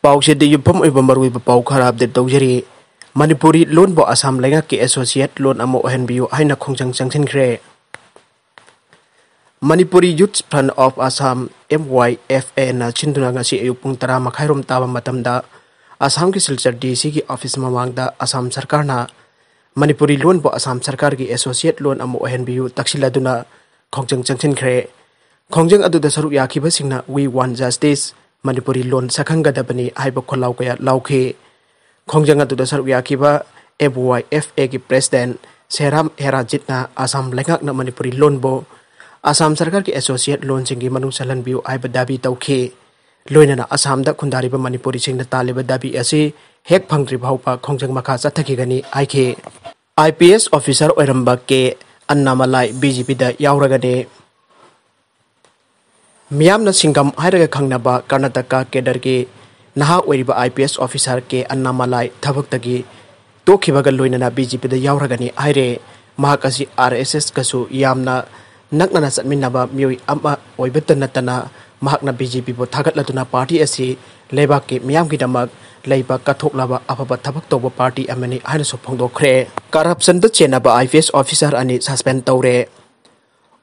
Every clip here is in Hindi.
पाउसेद युफम ओइबा मरुइबा पाउ खरा अपडेट तौजरी मणिपुरी लोन बो असम लेंगा के एसोसिएट लोन अमो ओहनबियु हाइना खोंजंग चंगसिनख्रे Manipuri youth front of Assam MYFA ना चिंदुना ngasi ayuk pung 10 makhairom taba matamda Assam की सिलचर DC की ऑफिस ममांगदा असम सरकार ना मणिपुरी लोन बो असम सरकार की एसोसिएट लोन अमो ओहनबियु तक्सिलादुना खोंजंग चंगसिनख्रे खोंजंग अदुदा सरुक याखिबसिंगना वी वांट जस्टिस मणिपुरी लोन सखंगदबनी हाइबा खोलाव कया लाउखे खोंजंग अदुदा सरुक याखिबा MYFA की प्रेसिडेंट सेराम हेराजितना असम लेंगाकना मणिपुरी लोन बो असम सरकार की एसोसिएट लोन सिंगी मनु सलनबियु हाइबा दाबी तौखे लोइनना असम दा खुंदारिबा मणिपुरी सिंगना तालिबा दाबी असि हेक फंग्री भाउपा खोंजंग मखा चथखिगनी आइखे IPS ऑफिसर ओइरंबा के अन्नामलाई BJP दा यावरगने मियामना सिंगम हाइरगा खंगनाबा कर्नाटका केडर के नहा ओइरिबा IPS ऑफिसर के अन्नामलाई थबक्तगी तोखिबगा लोइनना BJP दा यावरगनी हाइरे महाकासी RSS कसु यामना नकना चटमिनाबा मियोइ अमा ओइबत नतना महाकना BJP बो थागतलतुना पार्टी असि लेबाक के मियाम की दमक लेबा कथोकलाबा अफबा थबक तोबा पार्टी अमनि हाइनसु फोंदोखरे करप्शन द चेनाबा IPS ऑफिसर अनि सस्पेंड तौरे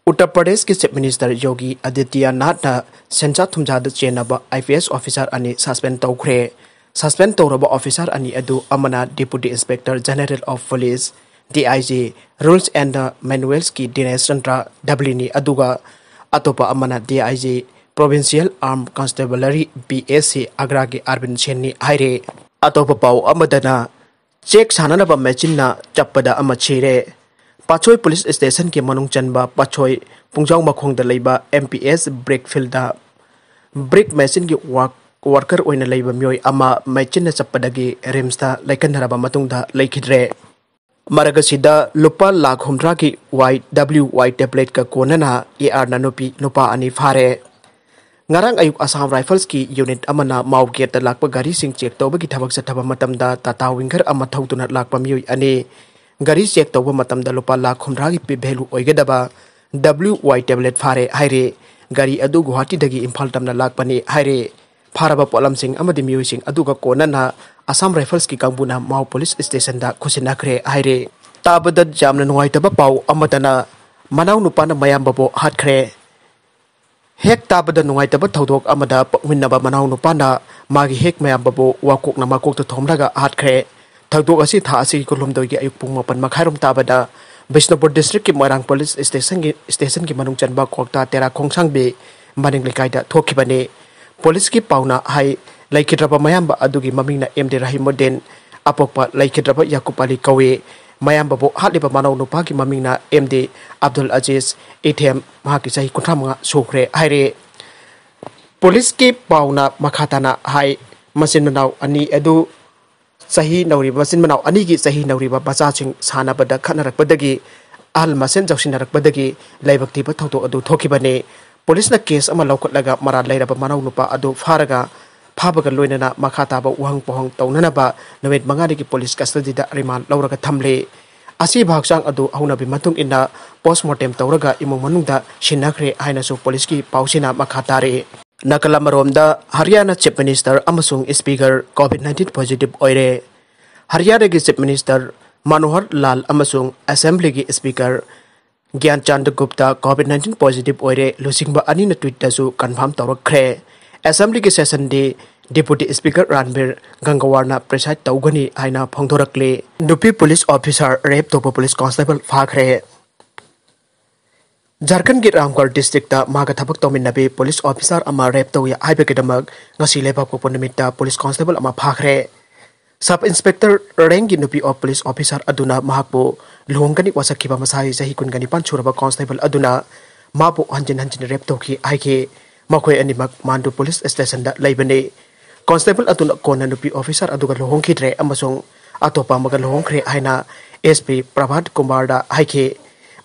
उत्तर प्रदेश के चीफ मिनिस्टर योगी आदित्यनाथ सेंचा थुमजा द चेनाबा IPS ऑफिसर अनि सस्पेंड तौखरे सस्पेंड तौरबा ऑफिसर अनि अदु अमना deputy inspector general of police DIG rules and manuals की दिनेश चंद्र डब्लिनी अदुगा अतोपा अमना DIG provincial arm constabulary BSC Agra के अरविंद सेनी हाइरे अतोपा पाउ अमदना चेक साननबा मैचिनना चप्पदा अमा छिरे पाछोई पुलिस स्टेशन के मनुंग चनबा पाछोई पुंजांग मखोंगदा लेबा MPS ब्रेक फील्डा ब्रेक मशीन की वर्कर ओइना लेबा मियोइ अमा मैचिनना चप्पदगी रिम्सता लेकनरबा मतुंगदा लेखिद्रे मरगसिदा लुपा लाख 100 की YWY टेबलेट का कोनना AR नानुपी नुपा अनि फारे ngarang ayuk Assam Rifles की यूनिट अमना माउगेट लाकपा गाड़ी सिंग चेक तौबगी थबक सथबा मतमदा टाटा विंगर अमा थौतुना लाकपा मियोइ अनि गाड़ी चेक तौबा मतमदा लुपा लाख 100 की भेलु ओइगदबा WY टेबलेट फारे हाइरे गाड़ी अदु गुवाहाटी दगी इम्फाल तमना लाकपनी हाइरे फारबा पोलम सिंग अमदि मियोइ सिंग अदुगा कोनना Assam Rifles की कांगबुना माउ पुलिस स्टेशन दा खुसिनाखरे हाइरे ताबदा जामना नुवाइतबा पाउ अमदना मनाउ नुपाना मयामबो हाटखरे हेक ताबदा नुवाइतबा थौदोक अमदा पकमिनबा मनाउ नुपाना मागी हेक मयामबो वाकोकना माकोकतो थोमलागा हाटखरे थौदोक असि था असि कोलुमदोगी अयुक पुंग मपन मखाइरोम ताबदा बिष्णुपुर डिस्ट्रिक्ट की मोरांग पुलिस स्टेशन की मनुंग चनबा कोकता तेरा खोंगसांग बे मनिंग लेकाइदा थोखिबने पुलिस की पाउना हाई लाइखिद्रबा मयामबा अदुगी ममिंगना MD राहिमुद्दीन अपोकपा लाइखिद्रबा याकूब अली कवे मयामबो हालिबा मानव नुपा की ममिंगना MD अब्दुल अजीज ATM महाकी सही 35 सोखरे हाइरे पुलिस की पाउना मखाताना हाई मसिन मनाव अनि अदु सही नौरिबा मसिन मनाव अनि की सही नौरिबा बचाचिंग सानाबदा खनरकबदगी अहल मसिन जौसिनरकबदगी लाइबक्तिबा थौतो अदु थोखिबने पुलिस ना केस अमा लौकटलगा मरा लैरबा मानव नुपा अदु फारगा फाबगा लोइनना मखाताबा उहंग पोहंग तौननबा नवेट मंगारी की पुलिस कस्टडीदा रिमांड लौरगा थमले असि भागचांग अदु हौनबि मतुंग इन्ना पोस्टमार्टम तौरगा इमुंग मनुंगदा सिनाखरे हाइनासु पुलिस की पाउसिना मखातारे नकलमरोमदा हरियाणा चीफ मिनिस्टर अमसुंग स्पीकर COVID-19 पॉजिटिव ओइरे हरियाणा की चीफ मिनिस्टर मनोहर लाल अमसुंग असेंबली की speaker Gyan Chand Gupta COVID-19 positive ओइरे लुसिंगबा अनिना ट्वीटसु कंफर्म तौरखरे असेंबली के सेशन दे डिप्यूटी स्पीकर रणबीर गंगवारना प्रेसाइड तौगनी हाइना फोंदोरकले नुपी पुलिस ऑफिसर रेप तोपा पुलिस कांस्टेबल फाखरे झारखंड के रामगढ़ डिस्ट्रिक्ट मागा थबक तौमिनबे पुलिस ऑफिसर अमा रेप तौया हाइबेकेदमक ngasi लेबाक पोपन निमित्ता पुलिस कांस्टेबल अमा फाखरे सब इंस्पेक्टर रैंक की नुपी ऑफ पुलिस ऑफिसर अदुना महाकपो लुहंगनी वसखिबा मसाई सही कुनगनी पांचुरबा कांस्टेबल अदुना मापो हंजिन हंजिन रेप तौखी आइके मखोय अनिमक मांडू पुलिस स्टेशन दा लैबने कांस्टेबल अदुना कोना नुपी ऑफिसर अदुगा लोहंखिद्रे अमसुंग अतोपा मगा लोहंखरे हाइना SP प्रभात कुमार दा हाइखे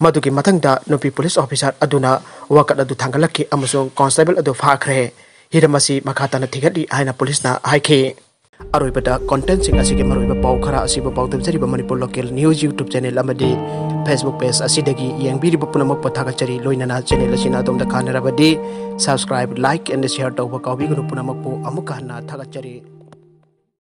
मदुगी मथंगदा नुपी पुलिस ऑफिसर अदुना वकत अदु थांगलक्के अमसुंग कांस्टेबल अदु फाखरे हिरमसी मखाताना थिगदि हाइना पुलिसना हाइखे अरोइबदा कंटेंट सिंग असिगे मरोइबा पाउ खरा असिबा पाउ दबजरिबा Manipur local news YouTube channel अमदि फेसबुक पेज असिदगी येंगबिरिबा पुनमक पथागचरी लोइनना चैनल असिना दोमदा खानरबदि सब्सक्राइब लाइक एंड शेयर तौबा काउबिगनु पुनमक पु अमुका हना थागचरी।